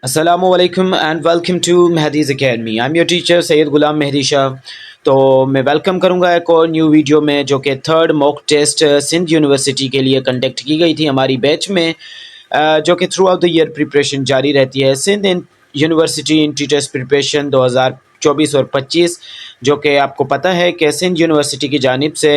Assalamualaikum and welcome to Mehdi's Academy. I'm your teacher Syed गुलाम मेहदी शाह। तो मैं welcome करूंगा एक और न्यू वीडियो में जो कि third mock test Sindh university के लिए कंडक्ट की गई थी हमारी बैच में, जो कि throughout the year preparation जारी रहती है। Sindh university entry test preparation 2024 और 25, जो कि आपको पता है कि सिंध यूनिवर्सिटी की जानिब से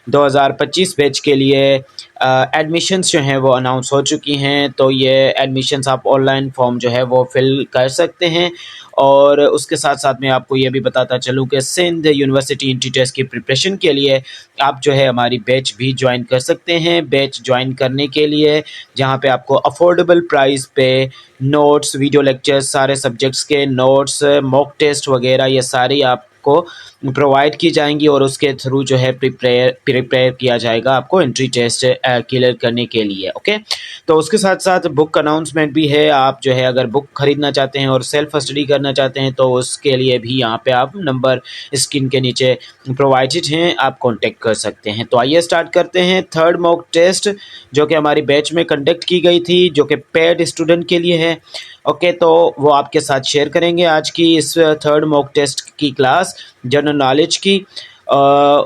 2025 बैच के लिए एडमिशन्स जो हैं वो अनाउंस हो चुकी हैं। तो ये एडमिशन्स आप ऑनलाइन फॉर्म जो है वो फिल कर सकते हैं। और उसके साथ साथ मैं आपको ये भी बताता चलूँ कि सिंध यूनिवर्सिटी इंट्री टेस्ट की प्रिपरेशन के लिए आप जो है हमारी बैच भी ज्वाइन कर सकते हैं। बैच ज्वाइन करने के लिए जहाँ पे आपको अफोर्डेबल प्राइस पे नोट्स, वीडियो लेक्चर्स, सारे सब्जेक्ट्स के नोट्स, मॉक टेस्ट वगैरह ये सारी आपको प्रोवाइड की जाएंगी और उसके थ्रू जो है प्रिपेयर किया जाएगा आपको एंट्री टेस्ट क्लियर करने के लिए। ओके, तो उसके साथ साथ बुक अनाउंसमेंट भी है। आप जो है अगर बुक खरीदना चाहते हैं और सेल्फ स्टडी करना चाहते हैं तो उसके लिए भी यहाँ पे आप नंबर स्क्रीन के नीचे प्रोवाइडेड हैं, आप कांटेक्ट कर सकते हैं। तो आइए स्टार्ट करते हैं थर्ड मॉक टेस्ट जो कि हमारी बैच में कंडक्ट की गई थी, जो कि पेड स्टूडेंट के लिए है। ओके, तो वो आपके साथ शेयर करेंगे आज की इस थर्ड मॉक टेस्ट की क्लास जनरल नॉलेज की।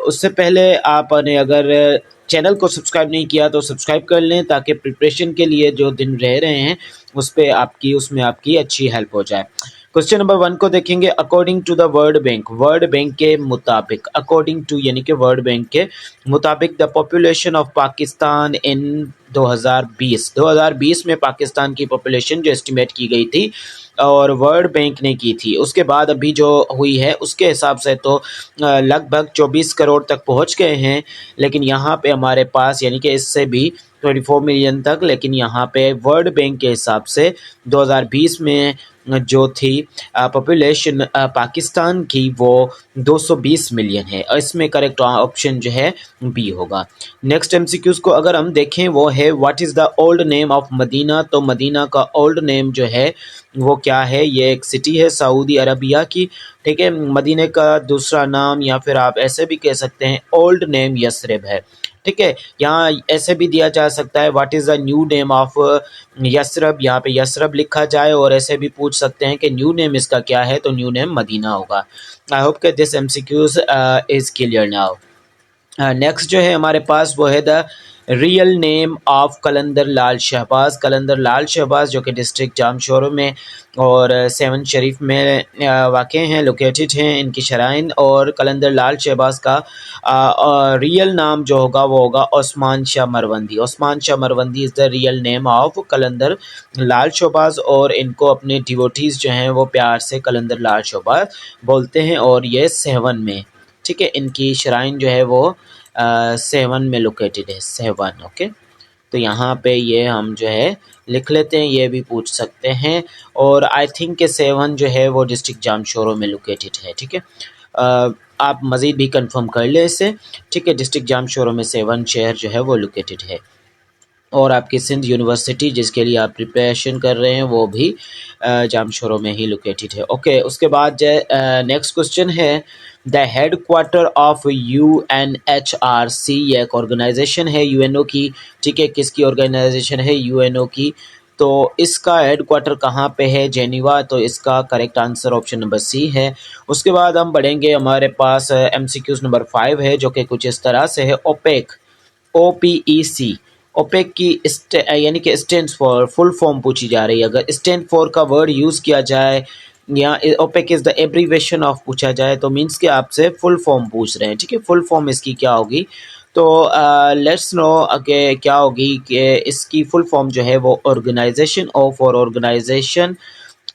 उससे पहले आपने अगर चैनल को सब्सक्राइब नहीं किया तो सब्सक्राइब कर लें ताकि प्रिपरेशन के लिए जो दिन रह रहे हैं उसमें आपकी अच्छी हेल्प हो जाए। क्वेश्चन नंबर 1 को देखेंगे। According to the world bank के मुताबिक, अकॉर्डिंग टू यानी कि वर्ल्ड बैंक के मुताबिक, द पॉपुलेशन ऑफ पाकिस्तान इन 2020 में पाकिस्तान की पॉपुलेशन जो एस्टिमेट की गई थी और वर्ल्ड बैंक ने की थी, उसके बाद अभी जो हुई है उसके हिसाब से तो लगभग 24 करोड़ तक पहुंच गए हैं। लेकिन यहाँ पे हमारे पास यानी कि इससे भी 24 मिलियन तक, लेकिन यहाँ पे वर्ल्ड बैंक के हिसाब से 2020 में जो थी पॉपुलेशन पाकिस्तान की वो 220 मिलियन है। इसमें करेक्ट ऑप्शन जो है बी होगा। नेक्स्ट एमसीक्यूज को अगर हम देखें वो है what is the old name of Medina. तो मदीना का ओल्ड नेम जो है वो क्या है? ये एक सिटी है सऊदी अरबिया की। ठीक है, मदीने का दूसरा नाम या फिर आप ऐसे भी कह सकते हैं ओल्ड नेम यसरिब है। ठीक है, यहाँ ऐसे भी दिया जा सकता है what is the new name of Yathrib, यहाँ पे यसरब लिखा जाए और ऐसे भी पूछ सकते हैं कि न्यू नेम इसका क्या है, तो न्यू नेम मदीना होगा। आई होप कि this MCQs is clear now. Next जो है हमारे पास वो है the real name of Qalandar Lal Shahbaz. कलंदर लाल शहबाज जो कि डिस्ट्रिक्ट जामशोरो में और सेवन शरीफ में वाक़ हैं, लोकेटेड हैं इनकी शराइन। और कलंदर लाल शहबाज का रियल नाम जो होगा वो होगा Usman Shah Marwandi. Usman Shah Marwandi is the real name of Qalandar Lal Shahbaz और इनको अपने डिवोटीज़ जो हैं वो प्यार से कलंदर लाल शहबाज बोलते हैं। और ये सेवन में, ठीक है, इनकी शराइन जो है वो सेवन में लोकेटेड है, सेवन। ओके, तो यहाँ पे ये हम जो है लिख लेते हैं, ये भी पूछ सकते हैं। और आई थिंक के सेवन जो है वो डिस्ट्रिक्ट जामशोरो में लोकेटेड है। ठीक है, आप मज़ीद भी कंफर्म कर लें इससे। ठीक है, डिस्ट्रिक्ट जामशोरो में सेवन शहर जो है वो लोकेटेड है। और आपकी सिंध यूनिवर्सिटी जिसके लिए आप प्रिपरेशन कर रहे हैं वो भी जामशोरो में ही लोकेटेड है। ओके, उसके बाद नेक्स्ट क्वेश्चन है the head quarter of UNHRC। ये एक ऑर्गेनाइजेशन है यूएनओ की। ठीक है, किसकी ऑर्गेनाइजेशन है? यूएनओ की। तो इसका हेड क्वार्टर कहाँ पे है? जेनीवा। तो इसका correct answer option number C है। उसके बाद हम बढ़ेंगे, हमारे पास MCQs नंबर 5 है जो कि कुछ इस तरह से है। ओपेक, OPEC, ओपेक की यानी कि स्टैंड फॉर, फुल फॉर्म पूछी जा रही है। अगर स्टैंड फॉर का वर्ड यूज़ किया जाए या OPEC is the abbreviation of पूछा जाए तो मीन्स कि आपसे फुल फॉर्म पूछ रहे हैं। ठीक है, फुल फॉर्म इसकी क्या होगी? तो लेट्स नो कि क्या होगी कि इसकी फुल फॉर्म जो है वो ऑर्गेनाइजेशन ऑफ और organisation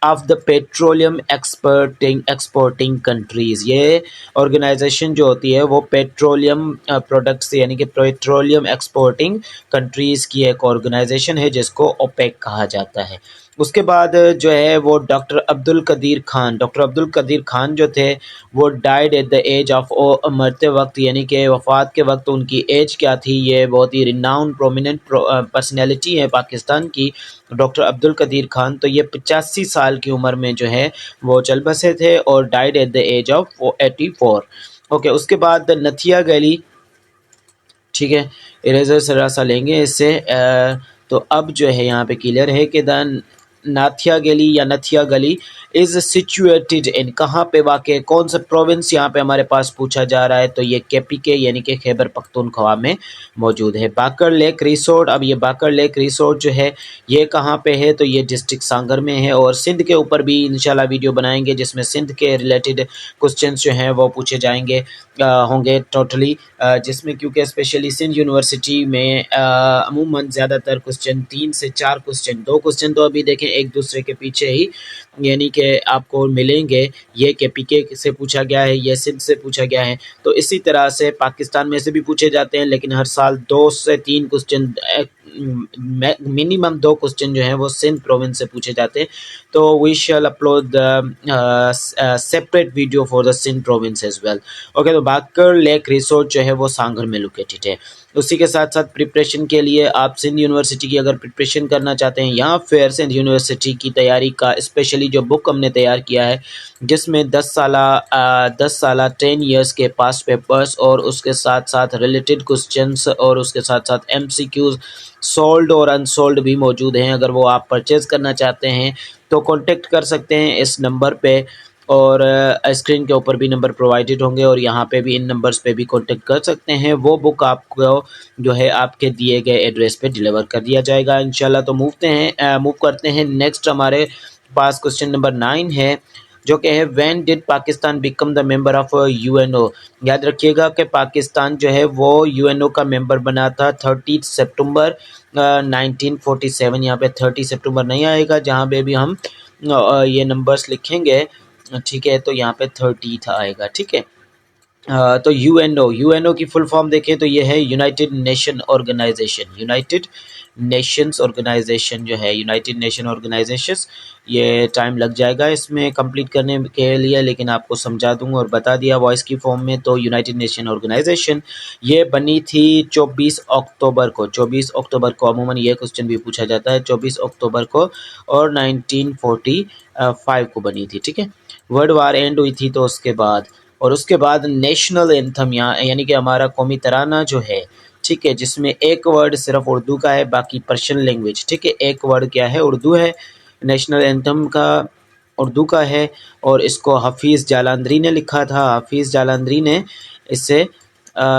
of the petroleum exporting countries. ये ऑर्गेनाइजेशन जो होती है वो पेट्रोलियम प्रोडक्ट्स यानी कि पेट्रोलियम एक्सपोर्टिंग कंट्रीज़ की एक ऑर्गेनाइजेशन है जिसको ओपेक कहा जाता है। उसके बाद जो है वो डॉक्टर अब्दुल कदीर खान जो थे वो died at the age of, मरते वक्त यानी कि वफ़ात के वक्त उनकी एज क्या थी? ये बहुत ही रिनाउंड प्रोमिनेंट पर्सनैलिटी है पाकिस्तान की, डॉक्टर अब्दुल कदीर खान। तो ये 85 साल की उम्र में जो है वो चल बसे थे और died at the age of 84। Okay, उसके बाद नथिया गैली। ठीक है, इरेजर सरा सा लेंगे इससे। तो अब जो है यहाँ पे क्लियर है कि द नाथिया गली या नथिया गली इज सिचुएटेड इन, कहाँ पे वाक़ है, कौन सा प्रोविंस यहाँ पे हमारे पास पूछा जा रहा है, तो ये केपीके यानी कि खैबर पख्तूनख्वा में मौजूद है। बाकर लेक रिसोर्ट, अब ये बाकर लेक रिसोर्ट जो है ये कहाँ पे है, तो ये डिस्ट्रिक्ट सांगर में है। और सिंध के ऊपर भी इंशाल्लाह वीडियो बनाएंगे जिसमें सिंध के रिलेटेड क्वेश्चन जो हैं वो पूछे जाएंगे होंगे टोटली, जिसमें क्योंकि स्पेशली सिंध यूनिवर्सिटी में अमूमन ज़्यादातर क्वेश्चन 3 से 4 क्वेश्चन, 2 क्वेश्चन तो अभी देखें एक दूसरे के पीछे ही यानी कि आपको मिलेंगे, ये केपीके से पूछा गया है, ये सिंध से पूछा गया है। तो इसी तरह से पाकिस्तान में से भी पूछे जाते हैं, लेकिन हर साल 2 से 3 क्वेश्चन, मिनिमम 2 क्वेश्चन जो हैं वो सिंध प्रोविंस से पूछे जाते हैं। तो we shall upload separate video for the Sindh province as well. Okay, तो बाकर लेक रिसोर्ट जो है वो सांगर में लोकेटेड है। उसी के साथ साथ प्रिपरेशन के लिए आप सिंध यूनिवर्सिटी की अगर प्रिपरेशन करना चाहते हैं या फिर सिंध यूनिवर्सिटी की तैयारी का स्पेशली जो बुक हमने तैयार किया है जिसमें 10 साल 10 इयर्स के पास्ट पेपर्स और उसके साथ साथ रिलेटेड क्वेश्चंस और उसके साथ साथ एमसीक्यूज सोल्ड और अनसोल्ड भी मौजूद हैं। अगर वो आप परचेज़ करना चाहते हैं तो कॉन्टेक्ट कर सकते हैं इस नंबर पे, और स्क्रीन के ऊपर भी नंबर प्रोवाइडेड होंगे और यहाँ पे भी इन नंबर्स पे भी कांटेक्ट कर सकते हैं। वो बुक आपको जो है आपके दिए गए एड्रेस पे डिलीवर कर दिया जाएगा इंशाल्लाह। तो मूव करते हैं नेक्स्ट, हमारे पास क्वेश्चन नंबर 9 है जो कि है when did Pakistan become the member of UNO. याद रखिएगा कि पाकिस्तान जो है वो यूएनओ का मेंबर बना था 30 सितंबर 1947। यहाँ पे 30 सितंबर नहीं आएगा, जहाँ पे भी हम ये नंबर्स लिखेंगे, ठीक है, तो यहाँ पे 30 था आएगा, ठीक है। तो यूएनओ की फुल फॉर्म देखें तो ये है United Nation Organisation. United Nations Organisation जो है यूनाइटेड नेशन ऑर्गेनाइजेशन, ये टाइम लग जाएगा इसमें कंप्लीट करने के लिए, लेकिन आपको समझा दूंगा और बता दिया वॉइस की फॉर्म में। तो यूनाइटेड नेशन ऑर्गेनाइजेशन ये बनी थी 24 अक्टूबर को। 24 अक्टूबर को अमूमन ये क्वेश्चन भी पूछा जाता है, 24 अक्टूबर को, और 1945 को बनी थी, ठीक है। वर्ल्ड वार एंड हुई थी तो उसके बाद, और उसके बाद नेशनल एंथम यहाँ यानी कि हमारा कौमी तराना जो है, ठीक है, जिसमें एक वर्ड सिर्फ उर्दू का है, बाकी पर्शियन लैंग्वेज, ठीक है, एक वर्ड क्या है, उर्दू है। नेशनल एंथम का उर्दू का है और इसको हफीज़ जालंधरी ने लिखा था। हफीज़ जालंधरी ने इसे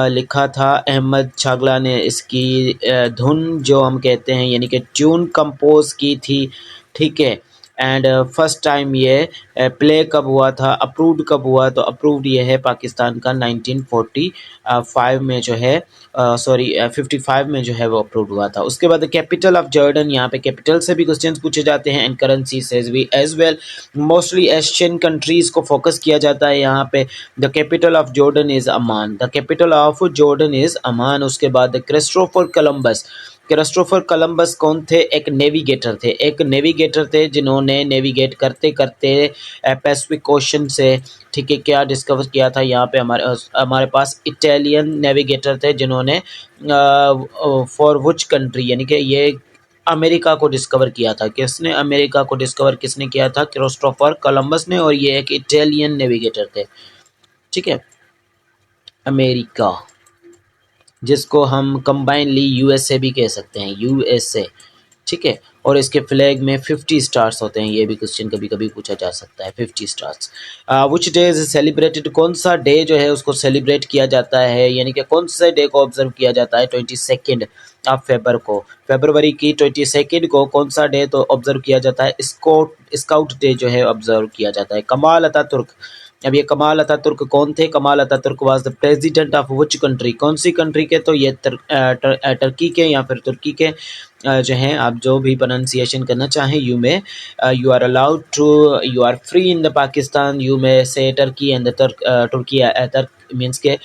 लिखा था। अहमद छागला ने इसकी धुन जो हम कहते हैं यानी कि ट्यून कंपोज की थी, ठीक है। एंड फर्स्ट टाइम ये प्ले कब हुआ था, अप्रूव्ड कब हुआ, तो अप्रूव्ड ये है पाकिस्तान का 1945 में जो है 55 में जो है वो अप्रूव्ड हुआ था। उसके बाद कैपिटल ऑफ जॉर्डन, यहाँ पे कैपिटल से भी क्वेश्चंस पूछे जाते हैं एंड करेंसी से भी as well. Mostly Asian countries को फोकस किया जाता है यहाँ पे। The capital of Jordan is Amman. The capital of Jordan is Amman. उसके बाद क्रिस्टोफर कोलंबस। क्रिस्टोफर कोलंबस कौन थे, एक नेविगेटर थे जिन्होंने नेविगेट करते करते पैसिफिक ओशन से, ठीक है, क्या डिस्कवर किया था। यहाँ पे हमारे पास इटालियन नेविगेटर थे जिन्होंने फॉर विच कंट्री यानी कि ये अमेरिका को डिस्कवर किया था। किसने अमेरिका को डिस्कवर किसने किया था, क्रिस्टोफर कोलंबस ने, और ये एक इटालियन नेविगेटर थे, ठीक है। अमेरिका जिसको हम कंबाइनली यूएसए भी कह सकते हैं, यूएसए, ठीक है। और इसके फ्लैग में 50 स्टार्स होते हैं, ये भी क्वेश्चन कभी कभी पूछा जा सकता है, 50 stars. Which day is celebrated, कौन सा डे जो है उसको सेलिब्रेट किया जाता है यानी कि कौन से डे को ऑब्जर्व किया जाता है, 22 ऑफ फेबर को, फरवरी की 22 को कौन सा डे तो ऑब्जर्व किया जाता है, स्काउट डे जो है ऑब्जर्व किया जाता है। कमाल अतातुर्क, अब ये कमाल अतातुर्क कौन थे, Kemal Ataturk was the president of which country, कौन सी कंट्री के, तो ये टर्की के या फिर तुर्की के जो हैं। आप जो भी प्रोनाउंसिएशन करना चाहें you are free in the Pakistan, you may say Turkey and तुर्की मीन्स के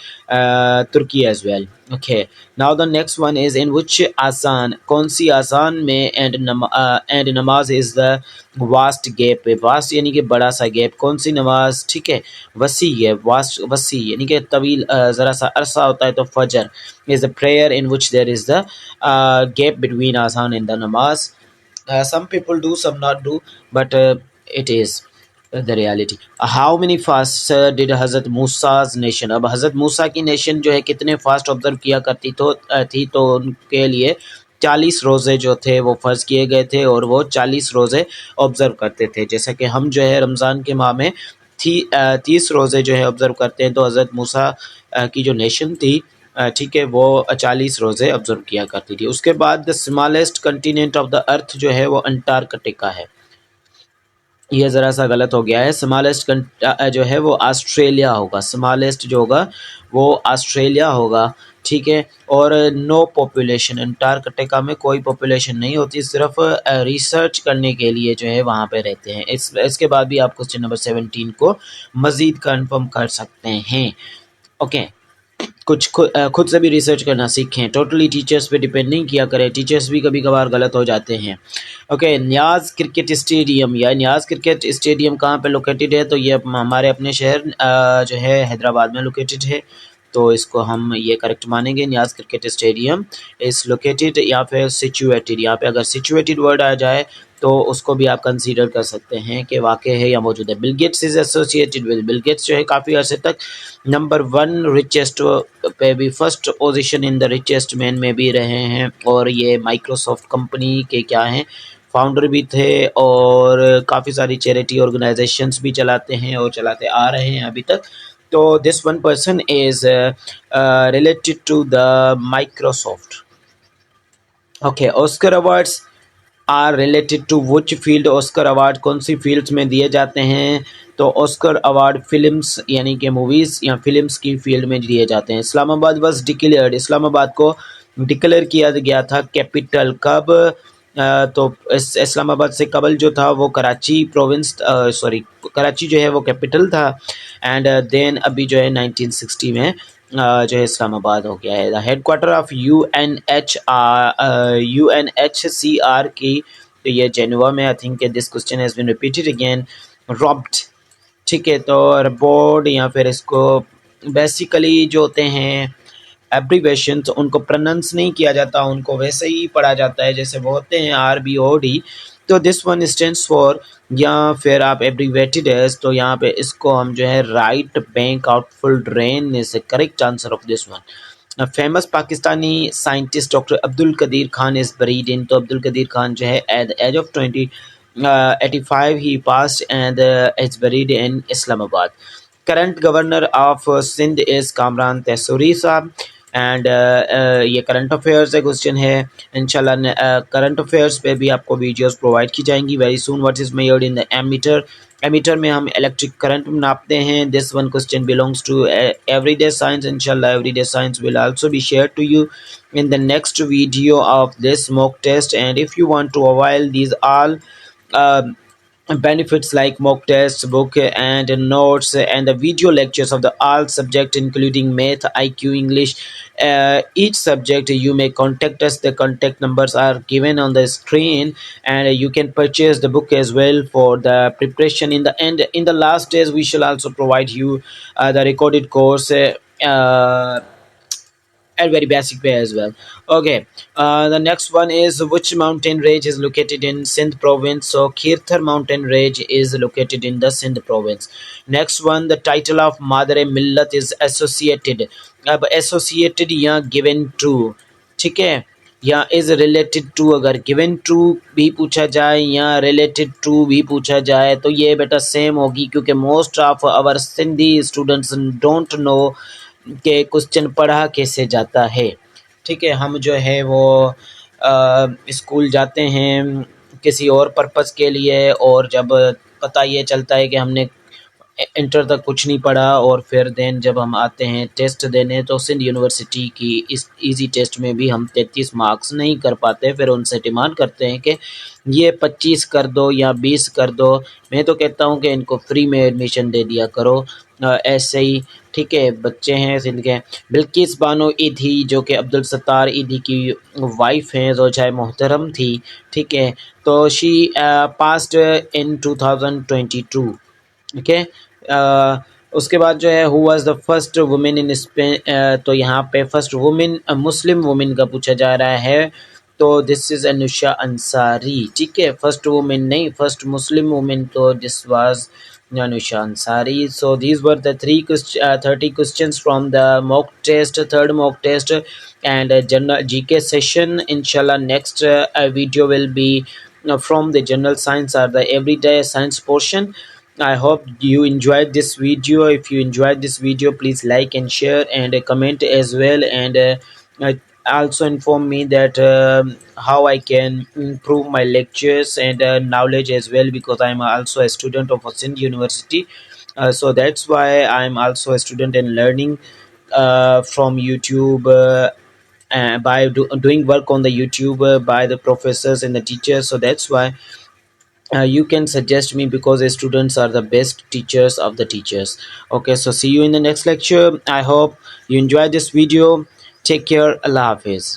तुर्की as well. Okay, now the next one is in which azan, कौन सी आसान में and namaz is the vast gap, vast यानी कि बड़ा सा गैप, कौन सी नमाज, ठीक है, वसी है, वास्ट वसी यानी कि तवील ज़रा सा अरसा होता है। तो Fajr is the prayer in which there is the gap between azan and the namaz. Some people do, some not do, but it is the reality. How many fasts did Hazrat Musa's nation, अब हज़रत मूसा की nation जो है कितने fast observe किया करती थी, तो उनके लिए 40 रोज़े जो थे वो फ़र्ज़ किए गए थे और वो 40 रोज़े ऑब्ज़र्व करते थे। जैसा कि हम जो है रमज़ान के माह में 30 रोज़े जो है ऑब्ज़र्व करते हैं, तो हज़रत मूसा की जो नेशन थी, ठीक है, वो 40 रोज़े ऑब्ज़र्व किया करती थी। उसके बाद the smallest continent of the earth जो है वो अंटार्कटिका है। ये ज़रा-सा गलत हो गया है, स्मॉलेस्ट जो है वो ऑस्ट्रेलिया होगा, स्मॉलेस्ट जो होगा वो ऑस्ट्रेलिया होगा, ठीक है। और नो पॉपुलेशन, अंटार्कटिका में कोई पॉपुलेशन नहीं होती, सिर्फ रिसर्च करने के लिए जो है वहाँ पे रहते हैं। इसके बाद भी आप क्वेश्चन नंबर 17 को मज़ीद कन्फर्म कर सकते हैं। ओके, कुछ खुद से भी रिसर्च करना सीखें, टोटली टीचर्स पे डिपेंड नहीं किया करें, टीचर्स भी कभी कभार गलत हो जाते हैं। ओके, न्याज़ क्रिकेट स्टेडियम या न्याज़ क्रिकेट स्टेडियम कहाँ पे लोकेटेड है? तो ये हमारे अपने शहर जो है हैदराबाद में लोकेटेड है, तो इसको हम ये करेक्ट मानेंगे। Niyaz cricket stadium is located या फिर सिचुएटेड, यहाँ पे अगर सिचुएटेड वर्ड आ जाए तो उसको भी आप कंसीडर कर सकते हैं कि वाक़ई है या मौजूद है। Bill Gates is associated with, Bill Gates जो है काफ़ी अर्से तक नंबर 1 रिचेस्ट पे भी first position in the richest man में भी रहे हैं, और ये माइक्रोसॉफ्ट कंपनी के क्या हैं, फाउंडर भी थे, और काफ़ी सारी चैरिटी ऑर्गेनाइजेशंस भी चलाते हैं और चलाते आ रहे हैं अभी तक। तो this one person is related to the Microsoft. Okay, Oscar awards are related to which field? Oscar award कौन सी फील्ड्स में दिए जाते हैं? तो ऑस्कर अवार्ड फिल्म्स यानी कि मूवीज़ या फिल्म्स की फील्ड में दिए जाते हैं। इस्लामाबाद वाज डिक्लेयर्ड, इस्लामाबाद को डिक्लेयर किया गया था कैपिटल कब? तो इस्लामाबाद से कबल जो था वो कराची प्रोविंस, सॉरी कराची जो है वो कैपिटल था, एंड देन अभी जो है 1960 में जो है इस्लामाबाद हो गया है। द हेडक्वार्टर ऑफ UNHCR की, तो ये जेनेवा में। I think this question has been repeated again. Robbed, ठीक है, तो बोर्ड या फिर इसको बेसिकली जो होते हैं एब्रीवेशन, तो उनको प्रोनाउंस नहीं किया जाता, उनको वैसे ही पढ़ा जाता है जैसे वो होते हैं RBOD। तो दिस वन स्टैंड्स फॉर, या फिर आप एब्रीवेटेड है तो यहाँ पे इसको हम जो है right bank outfall drain is the correct answer of this one. Famous Pakistani scientist doctor Abdul Qadeer Khan is buried in, तो अब्दुल कदीर खान जो है at the age of 85 he passed and is buried in Islamabad. Current governor of Sindh is Kamran Tesuri साहब, and ये current affairs का question है। इंशाल्लाह current affairs पे भी आपको वीडियोस प्रोवाइड की जाएंगी very soon. What is measured in the ammeter? Ammeter में हम इलेक्ट्रिक करंट नापते हैं। This one question belongs to everyday science. इंशाल्लाह everyday science will also be share to you in the next video of this mock test, and if you want to avail these all uh, benefits like mock tests book and notes and the video lectures of the all subject including math, IQ, English, each subject, you may contact us. The contact numbers are given on the screen, and you can purchase the book as well for the preparation. In the end, in the last days, we shall also provide you the recorded course at very basic way as well. Okay, the next one is which mountain range is located in Sindh province? So Kirthar mountain range is located in the Sindh province. Next one, the title of Madre Millat is associated. अब associated या given to, ठीक है, या is related to, अगर given to भी पूछा जाए या रिलेटेड टू भी पूछा जाए तो ये बेटा सेम होगी, क्योंकि most of our Sindhi students don't know के क्वेश्चन पढ़ा कैसे जाता है। ठीक है, हम जो है वो स्कूल जाते हैं किसी और पर्पस के लिए, और जब पता ये चलता है कि हमने इंटर तक कुछ नहीं पढ़ा, और फिर देन जब हम आते हैं टेस्ट देने तो सिंध यूनिवर्सिटी की इस इजी टेस्ट में भी हम 33 मार्क्स नहीं कर पाते। फिर उनसे डिमांड करते हैं कि ये 25 कर दो या 20 कर दो। मैं तो कहता हूँ कि इनको फ्री में एडमिशन दे दिया करो, ऐसे ही। ठीक है, बच्चे हैं सिंध के। बिल्किस बानो ईदी जो कि अब्दुल सत्तार ईदी की वाइफ हैं, ज़ौजाए मोहतरम थी। ठीक है, तो शी पास्ड इन 2022। ओके, उसके बाद जो है who was the first women in Spain, तो यहाँ पे फर्स्ट वुमेन मुस्लिम वुमेन का पूछा जा रहा है। तो दिस इज अनुषा अंसारी, ठीक है। फर्स्ट वुमेन नहीं, फर्स्ट मुस्लिम वुमेन, तो this was Anusha Ansari. So these were the 30 questions from the mock test, third mock test, and general GK session. Inshallah, next video will be from the general science or the everyday science portion. I hope you enjoyed this video. If you enjoyed this video, please like and share and comment as well. And also inform me that how I can improve my lectures and knowledge as well, because I'm also a student of Sindh University. So that's why I'm also a student and learning from YouTube. By doing work on the YouTube by the professors and the teachers, so that's why you can suggest me, because the students are the best teachers of the teachers. Okay, so see you in the next lecture. I hope you enjoy this video. Take care. Allah Hafiz.